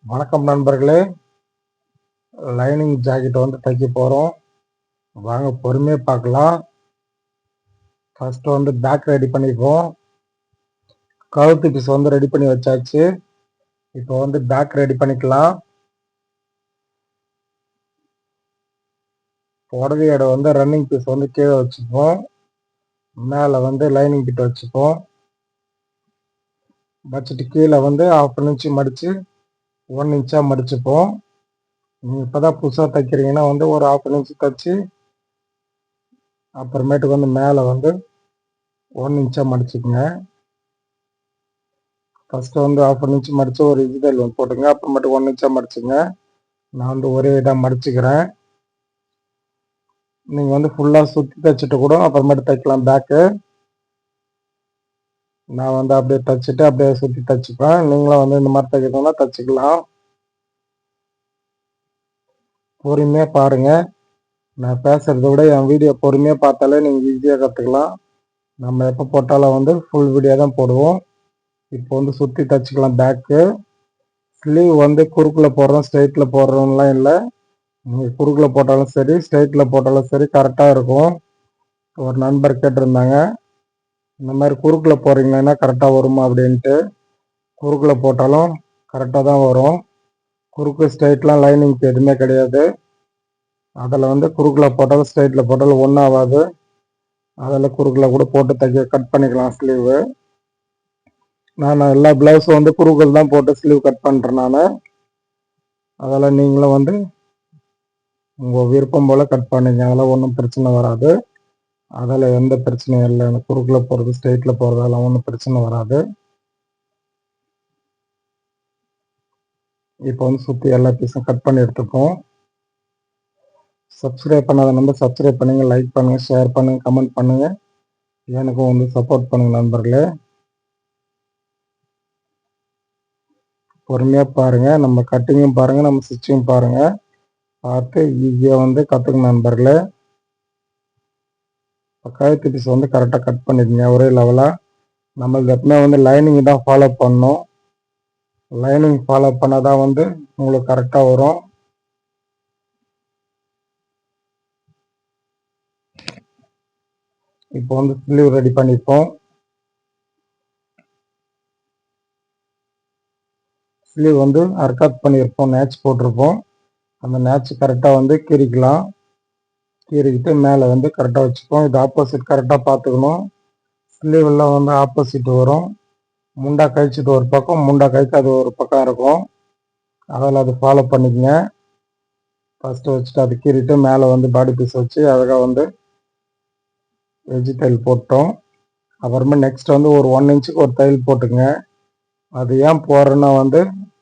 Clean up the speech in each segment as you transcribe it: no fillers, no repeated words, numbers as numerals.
வணக்கம் நண்பர்களே. Lining jacket வந்து தைக்க போகிறோம். வாங்க பொறுமையாக பார்க்கலாம். ஃபர்ஸ்ட் வந்து பேக் ரெடி பண்ணிப்போம். கழுத்து பீஸ் வந்து ரெடி பண்ணி வச்சாச்சு. இப்போ வந்து பேக் ரெடி பண்ணிக்கலாம். புடவையோட வந்து ரன்னிங் பீஸ் வந்து கீழே வச்சுப்போம். மேலே வந்து லைனிங் பிட் வச்சுப்போம். வச்சுட்டு கீழே வந்து 1/2 இன்ச்சு மடித்து 1 இன்ச்சாக மடிச்சுப்போம். நீங்கள் இப்போ தான் புதுசாக தைக்கிறீங்கன்னா வந்து ஒரு 1/2 இன்ச்சு தைச்சி அப்புறமேட்டுக்கு வந்து மேலே வந்து 1 இன்ச்சாக மடிச்சுக்குங்க. ஃபஸ்ட்டு வந்து 1/2 இன்ச்சு மடித்து ஒரு இன்ஜிதல் வந்து போட்டுங்க. அப்புறமேட்டு 1 இன்ச்சாக மடிச்சுங்க. நான் வந்து ஒரே இதாக மடிச்சுக்கிறேன். நீங்கள் வந்து ஃபுல்லாக சுற்றி தைச்சிட்டு கூட அப்புறமேட்டு தைக்கலாம் பேக்கு. நான் வந்து அப்படியே தைச்சிட்டு அப்படியே சுற்றி தைச்சிப்பேன். நீங்களும் வந்து இந்த மாதிரி தைக்கிறதுனா தைச்சிக்கலாம். பொறுமையாக பாருங்கள். நான் பேசுகிறத விட என் வீடியோ பொறுமையாக பார்த்தாலே நீங்கள் ஈஸியாக கற்றுக்கலாம். நம்ம எப்போ போட்டாலும் வந்து ஃபுல் வீடியோ தான் போடுவோம். இப்போ வந்து சுற்றி தைச்சிக்கலாம் பேக்கு. ஸ்லீவ் வந்து குறுக்கில் போடுறோம் ஸ்ட்ரைட்டில் போடுறோம்லாம் இல்லை. நீங்கள் குறுக்கில் போட்டாலும் சரி ஸ்ட்ரைட்டில் போட்டாலும் சரி கரெக்டாக இருக்கும். ஒரு நண்பர் கேட்டிருந்தாங்க, இந்த மாதிரி குறுக்கில் போடுறீங்கன்னா கரெக்டாக வருமா அப்படின்ட்டு. குறுக்கில் போட்டாலும் கரெக்டாக தான் வரும். குறுக்கு ஸ்ட்ரைட்லாம் லைனிங்க்கு எதுவுமே கிடையாது. அதில் வந்து குறுக்கில் போட்டாலும் ஸ்ட்ரைட்டில் போட்டாலும் ஒன்றும் ஆகாது. அதில் குறுக்கில் கூட போட்டு கட் பண்ணிக்கலாம் ஸ்லீவு. நான் எல்லா ப்ளவுஸும் வந்து குறுக்கில் தான் போட்டு ஸ்லீவ் கட் பண்ணுறேன் நான். அதெல்லாம் நீங்களும் வந்து உங்கள் விருப்பம் போல் கட் பண்ணிங்க. அதெல்லாம் ஒன்றும் பிரச்சனை வராது. அதில் எந்த பிரச்சனையும் இல்லை. எனக்கு குறுக்கில் போகிறது ஸ்ட்ரைட்டில் போகிறதெல்லாம் ஒன்றும் பிரச்சனை வராது. இப்போ வந்து சுற்றி எல்லா பீஸும் கட் பண்ணி எடுத்துப்போம். சப்ஸ்கிரைப் பண்ணாத நம்பர் சப்ஸ்கிரைப் பண்ணுங்கள், லைக் பண்ணுங்கள், ஷேர் பண்ணுங்கள், கமெண்ட் பண்ணுங்கள். எனக்கும் வந்து சப்போர்ட் பண்ணுங்கள் நண்பர்களே. பொறுமையாக பாருங்கள். நம்ம கட்டிங்கும் பாருங்கள், நம்ம ஸ்டிச்சிங்கும் பாருங்கள். பார்த்து ஈஸியாக வந்து கற்றுக்கணும் நண்பர்களே. இப்போ கழுத்து பீஸ் வந்து கரெக்டாக கட் பண்ணிடுங்க ஒரே லெவலாக. நம்மளுக்கு எப்பவுமே வந்து லைனிங் தான் ஃபாலோ பண்ணணும். லைனிங் ஃபாலோ பண்ணால் தான் வந்து உங்களுக்கு கரெக்டாக வரும். இப்போ வந்து ஸ்லீவ் ரெடி பண்ணிப்போம். ஸ்லீவ் வந்து அர்காத் பண்ணியிருப்போம், நேட்ச் போட்டிருப்போம். அந்த நேட்ச் கரெக்டாக வந்து கீறிக்கலாம். கீறிக்கிட்டு மேலே வந்து கரெக்டாக வச்சுப்போம். இது ஆப்போசிட் கரெக்டாக பார்த்துக்கணும். ஸ்லீவெல்லாம் வந்து ஆப்போசிட் வரும். முண்டா கழிச்சிட்டு ஒரு பக்கம், முண்டா கழித்து அது ஒரு பக்கம் இருக்கும். அதில் அது ஃபாலோ பண்ணிக்கங்க. ஃபஸ்ட்டு வச்சுட்டு அது கீறிட்டு மேலே வந்து பாடி பீஸ் வச்சு அழகாக வந்து வெஜ்ஜி தையல் போட்டோம். அப்புறமா நெக்ஸ்ட் வந்து ஒரு 1 இன்ச்சுக்கு ஒரு தையல் போட்டுங்க. அது ஏன் போடுறேன்னா வந்து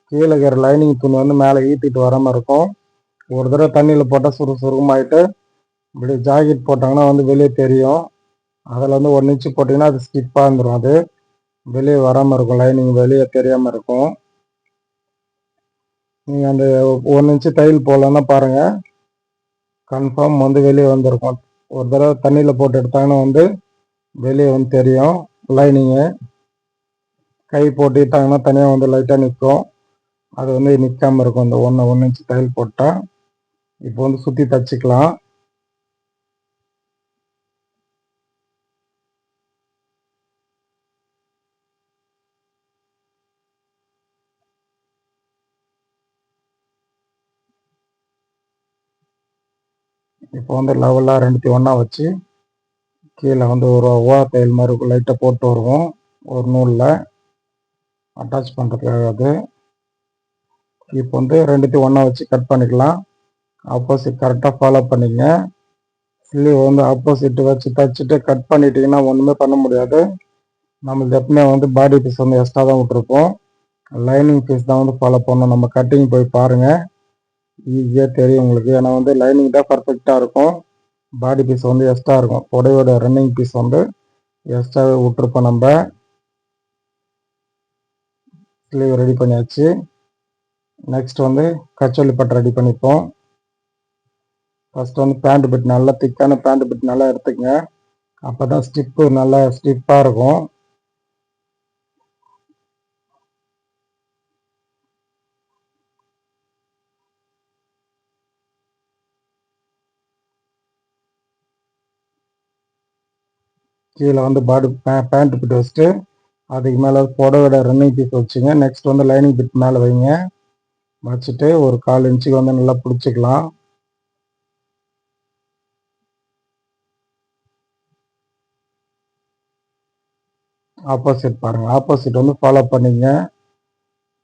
கீழே இருக்கிற லைனிங் துணி வந்து மேலே ஈட்டிட்டு வராமல் இருக்கும். ஒரு தடவை தண்ணியில் போட்டால் சுருக்கமாயிட்டு இப்படி ஜாக்கெட் போட்டாங்கன்னா வந்து வெளியே தெரியும். அதில் வந்து 1 இன்ச்சு போட்டிங்கன்னா அது ஸ்டிப்பாக இருந்துடும். அது வெளியே வராமல் இருக்கும், லைனிங் வெளியே தெரியாமல் இருக்கும். நீங்கள் அந்த 1 இன்ச்சு தையல் போடலன்னா பாருங்கள், கன்ஃபார்ம் வந்து வெளியே வந்திருக்கும். ஒரு தடவை தண்ணியில் போட்டு எடுத்தாங்கன்னா வந்து வெளியே வந்து தெரியும் லைனிங்கு. கை போட்டுட்டாங்கன்னா தனியாக வந்து லைட்டாக நிற்கும். அது வந்து நிற்காமல் இருக்கும் இந்த 1 இன்ச்சு தையல் போட்டால். இப்போ வந்து சுற்றி தச்சுக்கலாம். இப்போ வந்து லெவலாக ரெண்டுத்தையும் ஒன்றா வச்சு கீழே வந்து ஒரு ஓவா தையல் மாதிரி லைட்டாக போட்டு வருவோம் ஒரு நூலில் அட்டாச் பண்ணுறதுக்காக. அது இப்போ வந்து ரெண்டுத்தையும் ஒன்றா வச்சு கட் பண்ணிக்கலாம். ஆப்போசிட் கரெக்டாக ஃபாலோ பண்ணிங்க. ஸ்லீவ் வந்து ஆப்போசிட் வச்சு தைச்சிட்டு கட் பண்ணிட்டீங்கன்னா ஒன்றுமே பண்ண முடியாது. நம்மளுக்கு எப்பவுமே வந்து பாடி பீஸ் வந்து எக்ஸ்ட்ரா தான் விட்டுருப்போம். லைனிங் பீஸ் தான் வந்து ஃபாலோ பண்ணணும். நம்ம கட்டிங் போய் பாருங்கள், ஈஸியாக தெரியும் உங்களுக்கு. ஏன்னா வந்து லைனிங் தான் பர்ஃபெக்டாக இருக்கும். பாடி பீஸ் வந்து எக்ஸ்ட்ரா இருக்கும். புடவையோட ரன்னிங் பீஸ் வந்து எக்ஸ்ட்ராவே விட்டுருப்போம். நம்ம ஸ்லீவ் ரெடி பண்ணியாச்சு. நெக்ஸ்ட் வந்து கச்சோலி பட்டு ரெடி பண்ணிப்போம். ஃபஸ்ட்டு வந்து பேண்ட் பிட் நல்லா திக்கான பேண்ட் பிட் நல்லா எடுத்துக்கங்க. அப்போ தான் ஸ்டிப்பு நல்லா ஸ்டிப்பாக இருக்கும். கீழே வந்து பாடி பேண்ட் பிட் வச்சுட்டு அதுக்கு மேலே புடவோட ரன்னிங் பீஸ் வச்சுங்க. நெக்ஸ்ட் வந்து லைனிங் பிட் மேலே வைங்க. வச்சுட்டு ஒரு 1/4 இன்ச்சுக்கு வந்து நல்லா பிடிச்சிக்கலாம். ஆப்போசிட் பாருங்கள், ஆப்போசிட் வந்து ஃபாலோ பண்ணிங்க.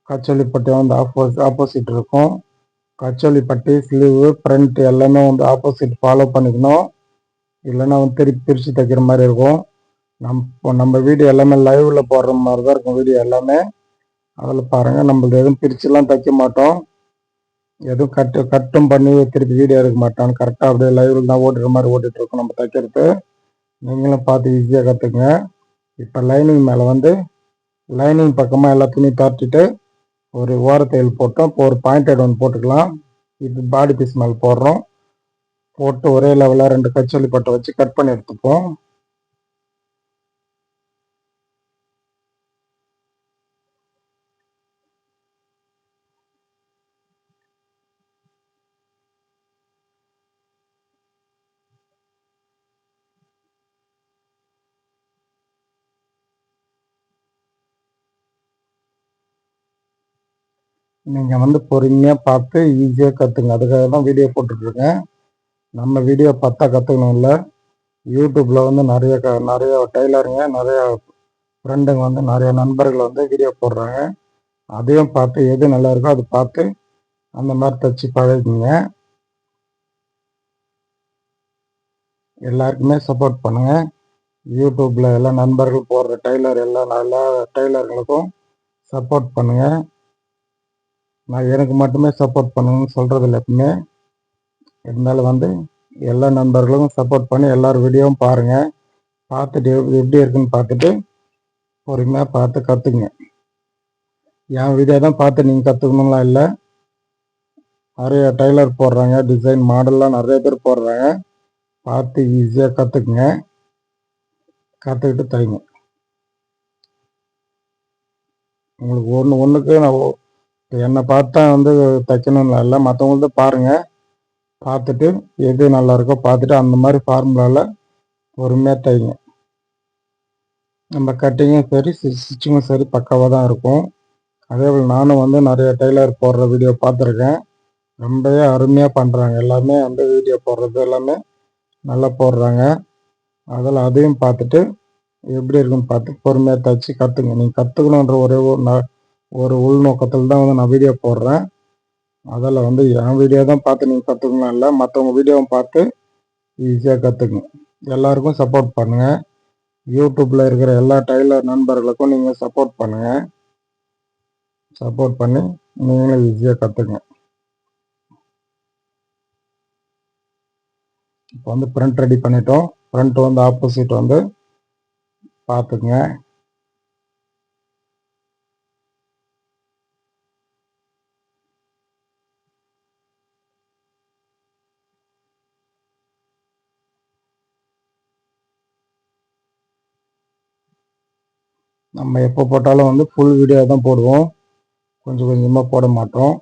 கச்சோலி பட்டி வந்து ஆப்போசிட் இருக்கும். கச்சோலி பட்டி ஸ்லீவு ஃப்ரண்ட் எல்லாமே வந்து ஆப்போசிட் ஃபாலோ பண்ணிக்கணும். இல்லைன்னா வந்து திருப்பி பிரித்து தைக்கிற மாதிரி இருக்கும். நம்ம வீடியோ எல்லாமே லைவில் போடுற மாதிரி தான் இருக்கும் வீடியோ எல்லாமே. அதில் பாருங்கள், நம்மளது எதுவும் பிரிச்சுலாம் தைக்க மாட்டோம். எதுவும் கட்டும் பண்ணி திருப்பி வீடியோ எடுக்க மாட்டோம். கரெக்டாக அப்படியே லைவில் தான் ஓட்டுற மாதிரி ஓட்டிகிட்ருக்கோம் நம்ம தைக்கிறது. நீங்களும் பார்த்து ஈஸியாக கற்றுக்குங்க. இப்போ லைனிங் மேலே வந்து லைனிங் பக்கமாக எல்லா துணியும் தாட்டிட்டு ஒரு ஓரத்தையில் போட்டோம். இப்போ ஒரு பாயிண்டட் ஒன்று போட்டுக்கலாம். இது பாடி பீஸ் மேலே போடுறோம். போட்டு ஒரே லெவலாக 2 கச்சோலி பட்டை வச்சு கட் பண்ணி எடுத்துப்போம். நீங்கள் வந்து பொறுமையாக பார்த்து ஈஸியாக கற்றுங்க. அதுக்காக தான் வீடியோ போட்டுட்ருக்கேன். நம்ம வீடியோ பார்த்தா கற்றுக்கணும் இல்லை. யூடியூப்பில் வந்து நிறைய டெய்லருங்க, நிறையா ஃப்ரெண்டுங்க வந்து நிறைய நண்பர்கள் வந்து வீடியோ போடுறாங்க. அதையும் பார்த்து எது நல்லா இருக்கோ அது பார்த்து அந்த மாதிரி தைச்சி பழகிங்க. எல்லாருக்குமே சப்போர்ட் பண்ணுங்கள். யூடியூப்பில் எல்லா நண்பர்கள் போடுற எல்லா டெய்லர்களுக்கும் சப்போர்ட் பண்ணுங்கள். நான் எனக்கு மட்டுமே சப்போர்ட் பண்ணுங்கன்னு சொல்கிறது இல்லை எப்பவுமே. இருந்தாலும் வந்து எல்லா நண்பர்களுக்கும் சப்போர்ட் பண்ணி எல்லோரும் வீடியோவும் பாருங்கள். பார்த்துட்டு எப்படி இருக்குன்னு பார்த்துட்டு பொறுமையாக பார்த்து கற்றுக்குங்க. என் வீடியோ தான் பார்த்து நீங்கள் கற்றுக்கணும்லாம் இல்லை. நிறைய டெய்லர் போடுறாங்க, டிசைன் மாடல்லாம் நிறைய பேர் போடுறாங்க. பார்த்து ஈஸியாக கற்றுக்குங்க. கற்றுக்கிட்டு தைங்க. உங்களுக்கு ஒன்றுக்கு நான் என்னை பார்த்தா வந்து தைக்கணும்னு இல்லை, மற்றவங்கள்ட்ட பாருங்கள். பார்த்துட்டு எது நல்லா இருக்கோ பார்த்துட்டு அந்த மாதிரி ஃபார்முலாவில் பொறுமையாக தைங்க. நம்ம கட்டிங்கும் சரி ஸ்டிச்சிங்கும் சரி பக்காவாக தான் இருக்கும். அதே போல் நானும் வந்து நிறைய டெய்லர் போடுற வீடியோ பார்த்துருக்கேன். ரொம்பவே அருமையாக பண்ணுறாங்க. எல்லாமே வந்து வீடியோ போடுறது எல்லாமே நல்லா போடுறாங்க. அதில் அதையும் பார்த்துட்டு எப்படி இருக்குன்னு பார்த்து பொறுமையாக தைச்சி கற்றுங்க. நீங்கள் கற்றுக்கணுன்ற ஒரு உள்நோக்கத்தில் தான் வந்து நான் வீடியோ போடுறேன். அதில் வந்து என் வீடியோ தான் பார்த்து நீங்கள் கற்றுக்கணும் இல்லை, மற்றவங்க வீடியோவும் பார்த்து ஈஸியாக கற்றுக்குங்க. எல்லாருக்கும் சப்போர்ட் பண்ணுங்கள். யூடியூப்பில் இருக்கிற எல்லா டெய்லர் நண்பர்களுக்கும் நீங்கள் சப்போர்ட் பண்ணுங்கள். சப்போர்ட் பண்ணி நீங்களும் ஈஸியாக கற்றுக்குங்க. இப்போ வந்து ஃப்ரண்ட் ரெடி பண்ணிட்டோம். ஃப்ரண்ட் வந்து ஆப்போசிட் வந்து பார்த்துக்குங்க. நம்ம எப்போ போட்டாலும் வந்து ஃபுல் வீடியோ தான் போடுவோம், கொஞ்சம் கொஞ்சமாக போட மாட்டோம்.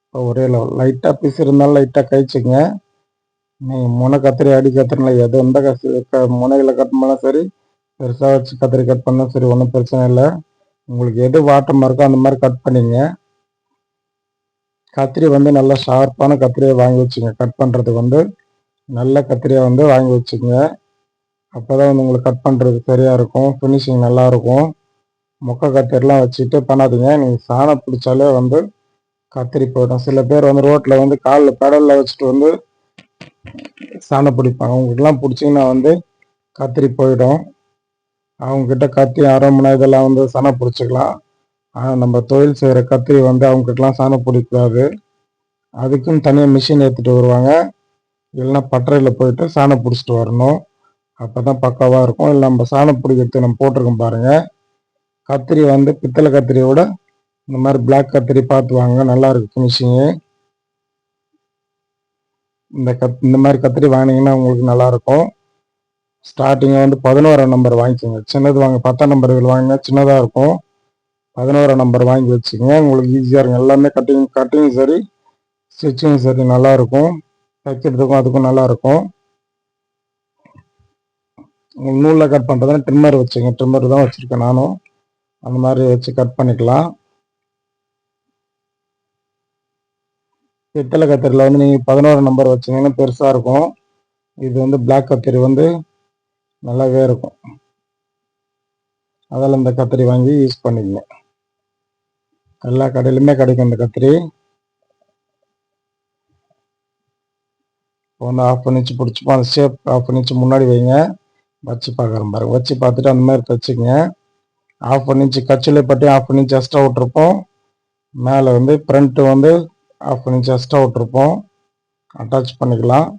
இப்போ ஒரே லெவல் லைட்டாக பீஸ் இருந்தாலும் லைட்டாக கழிச்சுங்க. நீங்கள் முனை கத்திரி அடி கத்திரினா எது எந்த முனையில் கட் பண்ணாலும் சரி, பெருசாக வச்சு கத்திரி கட் பண்ணாலும் சரி, ஒன்றும் பிரச்சனை இல்லை. உங்களுக்கு எது வாட்டமாக இருக்கோ அந்த மாதிரி கட் பண்ணிங்க. கத்திரி வந்து நல்லா ஷார்ப்பான கத்திரியை வாங்கி வச்சுங்க. கட் பண்ணுறதுக்கு வந்து நல்ல கத்திரியாக வந்து வாங்கி வச்சுக்கோங்க. அப்போ தான் வந்து உங்களுக்கு கட் பண்ணுறதுக்கு சரியாக இருக்கும், ஃபினிஷிங் நல்லாயிருக்கும். மொக்கை கத்திரிலாம் வச்சுட்டு பண்ணாதீங்க. நீங்கள் சாணம் பிடிச்சாலே வந்து கத்திரி போயிடும். சில பேர் வந்து ரோட்டில் வந்து காலில் பெடலில் வச்சுட்டு வந்து சாணம் பிடிப்பாங்க. அவங்களுக்குலாம் பிடிச்சிங்கன்னா வந்து கத்திரி போயிடும். அவங்கக்கிட்ட கத்தி அரமனை இதெல்லாம் வந்து சாணம் பிடிச்சிக்கலாம். ஆனால் நம்ம தொழில் செய்கிற கத்திரி வந்து அவங்கக்கிட்டலாம் சாணம் பிடிக்கூடாது. அதுக்குன்னு தனியாக மிஷின் எடுத்துகிட்டு வருவாங்க. இல்லைன்னா பட்டறையில் போயிட்டு சாணம் பிடிச்சிட்டு வரணும். அப்போ தான் பக்காவாக இருக்கும். இல்லை நம்ம சாணம் பிடிக்கிறது நம்ம போட்டிருக்கோம் பாருங்கள். கத்திரி வந்து பித்தளை கத்திரியை விட இந்த மாதிரி பிளாக் கத்திரி பார்த்து வாங்க, நல்லா இருக்கு ஃபினிஷிங்கு. இந்த மாதிரி கத்திரி வாங்கினீங்கன்னா உங்களுக்கு நல்லாயிருக்கும். ஸ்டார்டிங்கை வந்து 11ஆம் நம்பர் வாங்கிக்கோங்க. சின்னது வாங்க 10ஆம் நம்பர் வாங்கினா சின்னதாக இருக்கும். 11ஆம் நம்பர் வாங்கி வச்சுக்கோங்க. உங்களுக்கு ஈஸியாக இருக்கும். எல்லாமே கட்டிங் சரி ஸ்டிச்சிங் சரி நல்லாயிருக்கும். தைக்கிறதுக்கும் அதுக்கும் நல்லாயிருக்கும். நூலில் கட் பண்ணுறதுனா ட்ரிம்மர் வச்சுங்க. ட்ரிம்மர் தான் வச்சுருக்கேன் நானும். அந்த மாதிரி வச்சு கட் பண்ணிக்கலாம். பித்தளை கத்திரியில் வந்து நீங்கள் 11 நம்பர் வச்சிங்கன்னா பெருசாக இருக்கும். இது வந்து பிளாக் கத்திரி வந்து நல்லாவே இருக்கும். அதில் இந்த கத்திரி வாங்கி யூஸ் பண்ணிக்கங்க. எல்லா கடையிலுமே கிடைக்கும் இந்த கத்திரி. இப்போ வந்து 1/2 இன்ச் பிடிச்சிப்போம். அந்த ஷேப் 1/2 இன்ச் முன்னாடி வைங்க. வச்சு பார்க்குறேன் பாருங்க. வச்சு பார்த்துட்டு அந்த மாதிரி தைச்சிங்க. 1/2 இன்ச் கச்சிலை பட்டி 1/2 இன்ச் எக்ஸ்ட்ரா விட்டுருப்போம். மேலே வந்து ஃப்ரண்ட்டு வந்து 1/2 இன்ச் எக்ஸ்ட்ரா விட்டுருப்போம். அட்டாச் பண்ணிக்கலாம்.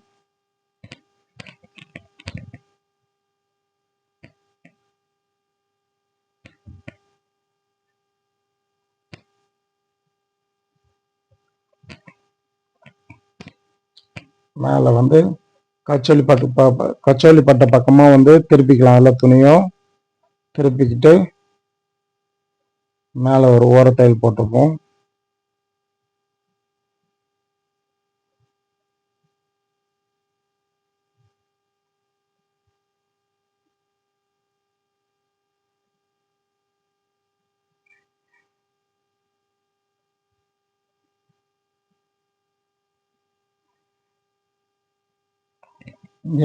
மேலே வந்து கச்சோலி பட்டை பக்கமாக வந்து திருப்பிக்கலாம். எல்லா துணியும் திருப்பிக்கிட்டு மேலே ஒரு ஓரத்தையில் போட்டுப்போம்.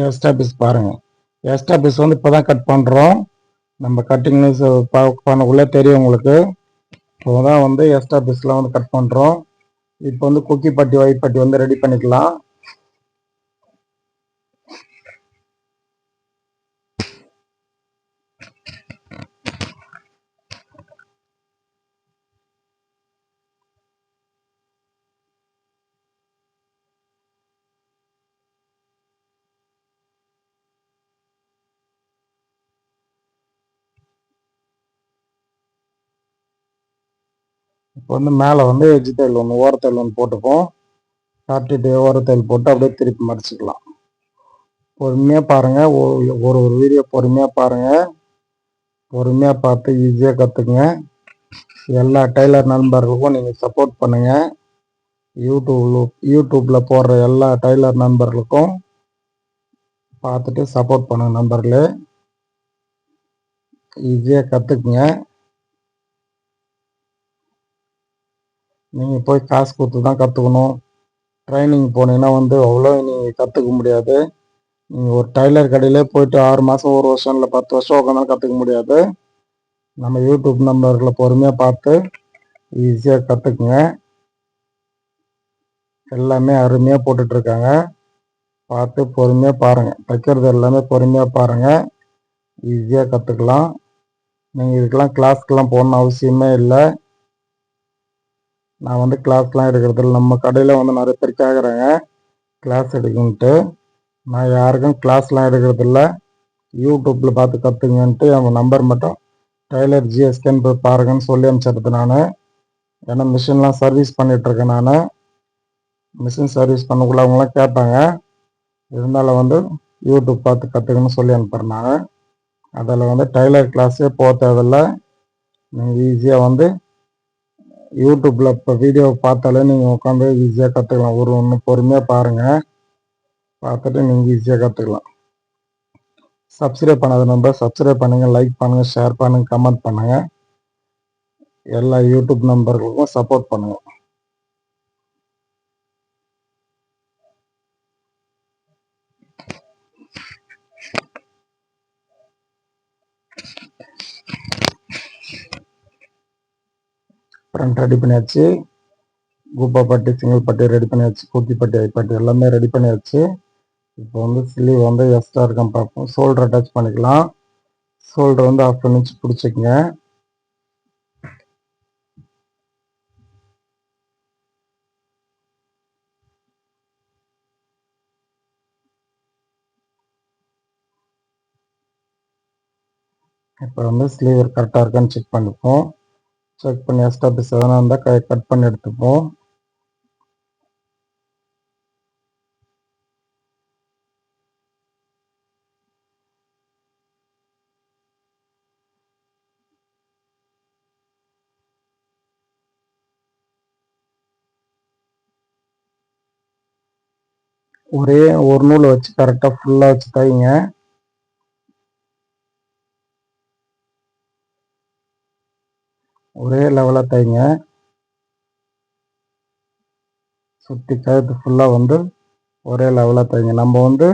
எக்ஸ்ட்ரா பீஸ் பாருங்கள். எக்ஸ்ட்ரா பீஸ் வந்து இப்போ தான் கட் பண்ணுறோம். நம்ம கட்டிங் பண்ணக்குள்ளே தெரியும் உங்களுக்கு. இப்போ தான் வந்து எக்ஸ்ட்ரா பீஸ்லாம் வந்து கட் பண்ணுறோம். இப்போ வந்து குக்கி பட்டி ஒயிட் பட்டி வந்து ரெடி பண்ணிக்கலாம். இப்போ வந்து மேலே வந்து எஜ்ஜு தையல் ஒன்று ஓரத்தையில் ஒன்று போட்டுப்போம். காட்டிட்டு ஓரத்தையில் போட்டு அப்படியே திருப்பி மடிச்சுக்கலாம். பொறுமையாக பாருங்கள். ஒரு வீடியோ பொறுமையாக பாருங்கள். பொறுமையாக பார்த்து ஈஸியாக கற்றுக்குங்க. எல்லா டெய்லர் நண்பர்களுக்கும் நீங்கள் சப்போர்ட் பண்ணுங்கள். யூடியூப்பில் போடுற எல்லா டெய்லர் நண்பர்களுக்கும் பார்த்துட்டு சப்போர்ட் பண்ணுங்கள் நண்பர்களே. ஈஸியாக கற்றுக்குங்க. நீங்கள் போய் காசு கொடுத்து தான் கற்றுக்கணும். ட்ரைனிங் போனீங்கன்னா வந்து அவ்வளோ நீங்கள் கற்றுக்க முடியாது. நீங்கள் ஒரு டைலர் கடையிலே போயிட்டு 6 மாதம் 1 வருஷம் இல்லை 10 வருஷம் உட்காந்தாலும் கற்றுக்க முடியாது. நம்ம யூடியூப் நண்பர்களை பொறுமையாக பார்த்து ஈஸியாக கற்றுக்குங்க. எல்லாமே அருமையாக போட்டுட்ருக்காங்க. பார்த்து பொறுமையாக பாருங்கள். தைக்கிறது எல்லாமே பொறுமையாக பாருங்கள். ஈஸியாக கற்றுக்கலாம். நீங்கள் இதுக்கெல்லாம் கிளாஸ்க்கெலாம் போகணுன்னு அவசியமே இல்லை. நான் வந்து கிளாஸ்லாம் எடுக்கிறதில்ல. நம்ம கடையில் வந்து நிறைய பேர் கேட்குறாங்க கிளாஸ் எடுக்குன்ட்டு. நான் யாருக்கும் கிளாஸ்லாம் எடுக்கிறதில்ல. யூடியூப்பில் பார்த்து கற்றுங்கன்ட்டு அவங்க நம்பர் மட்டும் டெய்லர் ஜிஎஸ்கேன்னு போய் பாருங்கன்னு சொல்லி அனுப்பிச்சிடுறது நான். ஏன்னா மிஷின்லாம் சர்வீஸ் பண்ணிகிட்ருக்கேன் நான். மிஷின் சர்வீஸ் பண்ணக்குள்ள அவங்களாம் கேட்டாங்க. இருந்தாலும் வந்து யூடியூப் பார்த்து கற்றுக்கணும்னு சொல்லி அனுப்புகிறேன் நான். அதில் வந்து டெய்லர் கிளாஸே போக தேவையில்ல. நீங்கள் ஈஸியாக வந்து யூடியூப்பில் இப்போ வீடியோ பார்த்தாலே நீங்கள் உட்காந்து ஈஸியாக கற்றுக்கலாம். ஒன்று பொறுமையாக பாருங்கள். பார்த்துட்டு நீங்கள் ஈஸியாக கற்றுக்கலாம். சப்ஸ்கிரைப் பண்ணாத நம்பர் சப்ஸ்கிரைப் பண்ணுங்கள், லைக் பண்ணுங்கள், ஷேர் பண்ணுங்கள், கமெண்ட் பண்ணுங்கள். எல்லா யூடியூப் நம்பர்களுக்கும் சப்போர்ட் பண்ணுங்கள். ஃப்ரண்ட் ரெடி பண்ணியாச்சு. குப்பா பட்டி சிங்கிள் பட்டி ரெடி பண்ணியாச்சு. குக்கி பட்டி ஐப்பட்டி எல்லாமே ரெடி பண்ணியாச்சு. இப்போ வந்து ஸ்லீவ் வந்து எக்ஸ்ட்ரா இருக்கான்னு பார்ப்போம். ஷோல்டர் அட்டாச் பண்ணிக்கலாம். ஷோல்டர் வந்து 1/2 இன்ச் பிடிச்சிக்கங்க. இப்போ வந்து ஸ்லீவ் கரெக்டாக இருக்கான்னு செக் பண்ணிப்போம். செக் பண்ணி எக்ஸ்ட்ரா பீஸ் எதனா இருந்தால் கட் பண்ணி எடுத்துப்போம். ஒரே ஒரு நூலை வச்சு கரெக்டாக ஃபுல்லாக வச்சு தைங்க. ஒரே லெவலாக தைங்க. சுற்றி கழுத்து ஃபுல்லாக வந்து ஒரே லெவலாக தைங்க. நம்ம வந்து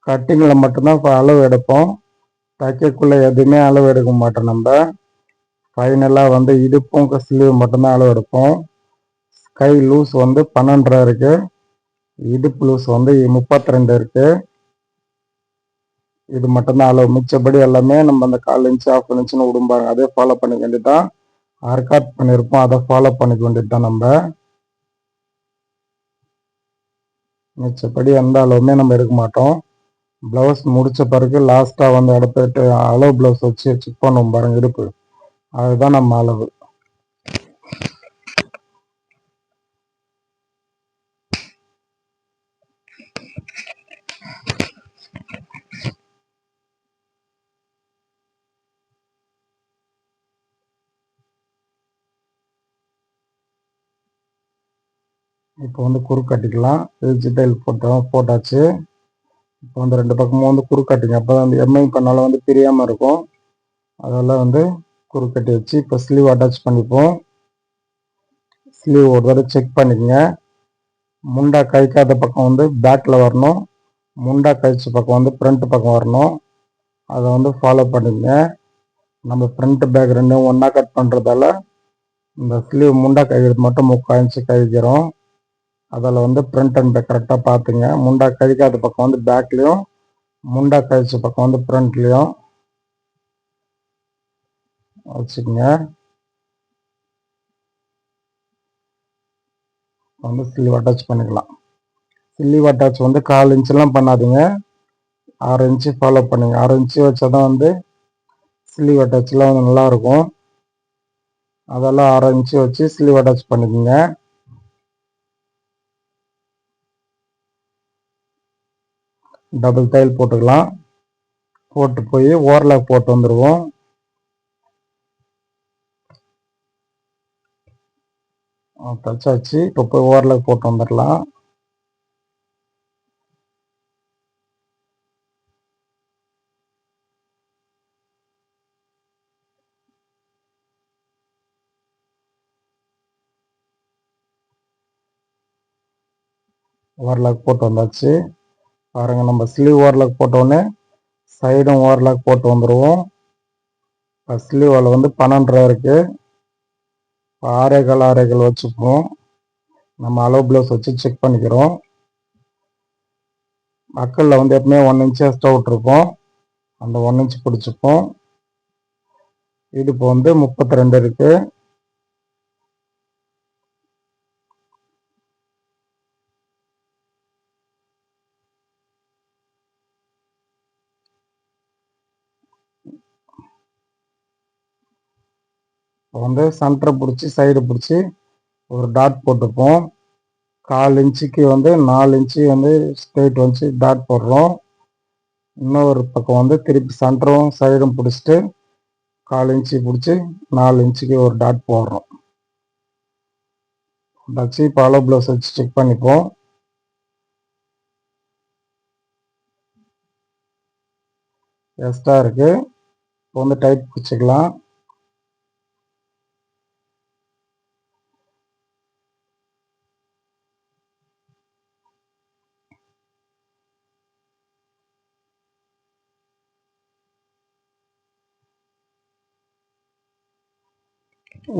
கட்டிங்கில் மட்டும்தான் இப்போ அளவு எடுப்போம். தைக்கக்குள்ளே எதுவுமே அளவு எடுக்க மாட்டோம். நம்ம ஃபைனலாக வந்து இடுப்பும் ஸ்லீவ் மட்டும்தான் அளவு எடுப்போம். கை லூஸ் வந்து 12.5 இருக்குது. இடுப்பு லூஸ் வந்து 32 இருக்குது. இது மட்டும்தான் அளவு. மிச்சப்படி எல்லாமே நம்ம அந்த 1/4 இன்ச்சு 1/2 இன்ச்சுன்னு விடும்பாங்க. அதே ஃபாலோ பண்ணிக்க வேண்டியதுதான். ஆர்காட் பண்ணியிருப்போம், அதை ஃபாலோ பண்ணிக்க வேண்டியது தான். நம்ம மிச்சப்படி எந்த அளவுமே நம்ம எடுக்க மாட்டோம். ப்ளவுஸ் முடித்த பிறகு லாஸ்ட்டாக வந்து எடுத்துட்டு அளவு ப்ளவுஸ் வச்சு செக் பண்ணுவோம் பாருங்க இடுப்பு. அதுதான் நம்ம அளவு. இப்போ வந்து குறுக்கு கட்டிக்கலாம். வெஜிடபிள் போட்டாச்சு. இப்போ வந்து 2 பக்கமும் வந்து குறுக்கு கட்டிங்க. அப்போ தான் வந்து எம்ஐ பண்ணாலும் வந்து பிரியாமல் இருக்கும். அதெல்லாம் வந்து குறுக்கு கட்டி வச்சு இப்போ ஸ்லீவ் அட்டாச் பண்ணிப்போம். ஸ்லீவ் ஒரு தடவை செக் பண்ணிக்கங்க. முண்டா கைக்காத பக்கம் வந்து பேக்கில் வரணும். முண்டா கழிச்ச பக்கம் வந்து ஃப்ரண்ட் பக்கம் வரணும். அதை வந்து ஃபாலோ பண்ணிக்கங்க. நம்ம ஃப்ரண்ட் பேக் ரெண்டும் ஒன்றா கட் பண்ணுறதால இந்த ஸ்லீவ் முண்டா கழிக்கிறது மட்டும் 3/4 இன்ச்சு கழிக்கிறோம். அதில் வந்து ஃப்ரண்ட் அண்ட் பேக் கரெக்டாக பார்த்துங்க. முண்டா கழிக்காத பக்கம் வந்து பேக்லேயும், முண்டா கழிச்ச பக்கம் வந்து ஃப்ரண்ட்லேயும் வச்சுக்கோங்க. வந்து ஸ்லீவ் அட்டாச் பண்ணிக்கலாம். ஸ்லீவ் அட்டாச் வந்து 1/4 இன்ச்செலாம் பண்ணாதீங்க. 6 இன்ச்சு ஃபாலோ பண்ணுங்க. 6 இன்ச்சு வச்சா தான் வந்து ஸ்லீவ் அட்டாச்லாம் வந்து நல்லாயிருக்கும். அதெல்லாம் 6 இன்ச்சு வச்சு ஸ்லீவ் அட்டாச் பண்ணிக்கோங்க. டபுள் தையல் போட்டுக்கலாம். போட்டு போய் ஓவர்லாக் போட்டு வந்துடுவோம். தச்சாச்சு. இப்போ போய் ஓவர்லாக் போட்டு வந்துடலாம். ஓவர்லாக் போட்டு வந்தாச்சு. பாருங்கள், நம்ம ஸ்லீவ் ஓவர்லாக் போட்டோடனே சைடும் ஓவர்லாக் போட்டு வந்துடுவோம். இப்போ ஸ்லீவில் வந்து 12.5 இருக்குது. 6.25 வச்சுப்போம். நம்ம அளவு ப்ளவுஸ் வச்சு செக் பண்ணிக்கிறோம். மக்களில் வந்து எப்பவுமே 1 இன்ச்சு எக்ஸ்ட்ரா விட்டுருப்போம். அந்த 1 இன்ச்சு பிடிச்சிப்போம். இடுப்பு வந்து 32 இருக்குது. வந்து சென்டரை பிடிச்சி சைடு பிடிச்சி ஒரு டாட் போட்டுப்போம். 1/4 இன்ச்சுக்கு வந்து 4 இன்ச்சு வந்து ஸ்ட்ரெயிட் வச்சு டாட் போடுறோம். இன்னொரு பக்கம் வந்து திருப்பி சென்டரும் சைடும் பிடிச்சிட்டு 1/4 இன்ச்சு பிடிச்சி 4 இன்ச்சுக்கு ஒரு டாட் போடுறோம். வச்சு இப்போ அளவு ப்ளவுஸ் வச்சு செக் பண்ணிப்போம். எக்ஸ்ட்ரா இருக்குது. இப்போ வந்து டைட் பிடிச்சிக்கலாம்.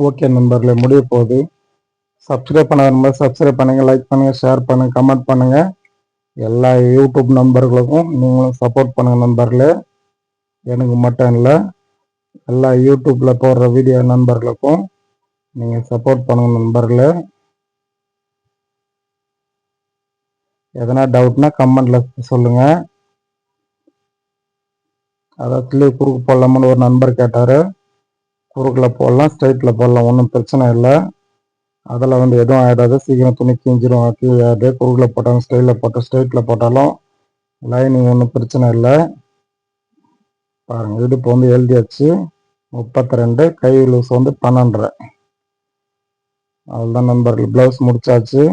ஓகே நண்பர்களே, முடிய போகுது. சப்ஸ்கிரைப் பண்ண நண்பர் சப்ஸ்கிரைப் பண்ணுங்கள், லைக் பண்ணுங்கள், ஷேர் பண்ணுங்கள், கமெண்ட் பண்ணுங்கள். எல்லா யூடியூப் நண்பர்களுக்கும் நீங்களும் சப்போர்ட் பண்ணுங்கள் நண்பர்களே. எனக்கு மட்டும் இல்லை, எல்லா யூடியூப்பில் போடுற வீடியோ நண்பர்களுக்கும் நீங்கள் சப்போர்ட் பண்ணுங்கள் நண்பர்களே. எதனா டவுட்னா கமெண்டில் சொல்லுங்கள். அதாவது ஸ்லீவ் குறுக்கு போடலாமான்னு ஒரு நண்பர் கேட்டார். குறுக்கில் போடலாம், ஸ்ட்ரைட்டில் போடலாம், ஒன்றும் பிரச்சனை இல்லை. அதில் வந்து எதுவும் ஆகிடாது. சீக்கிரம் துணி கிஞ்சிரும், கீழே குறுக்கில் போட்டாலும் ஸ்ட்ரைட்டில் போட்டாலும் லைனிங் ஒன்றும் பிரச்சனை இல்லை. பாருங்கள், இடுப்பு வந்து எழுதியாச்சு 32, கை லூஸ் வந்து 12.5. அதுதான் நண்பர்கள், ப்ளவுஸ் முடிச்சாச்சு.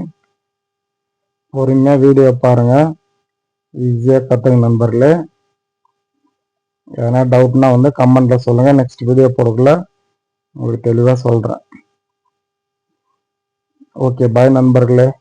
பொறுமையாக வீடியோ பாருங்கள், ஈஸியாக கற்றுங்க நண்பர்களே. எதனா டவுட்னா வந்து கமெண்ட்டில் சொல்லுங்கள். நெக்ஸ்ட் வீடியோ போடக்குள்ள உங்களுக்கு தெளிவாக சொல்கிறேன். ஓகே, பாய் நண்பர்களே.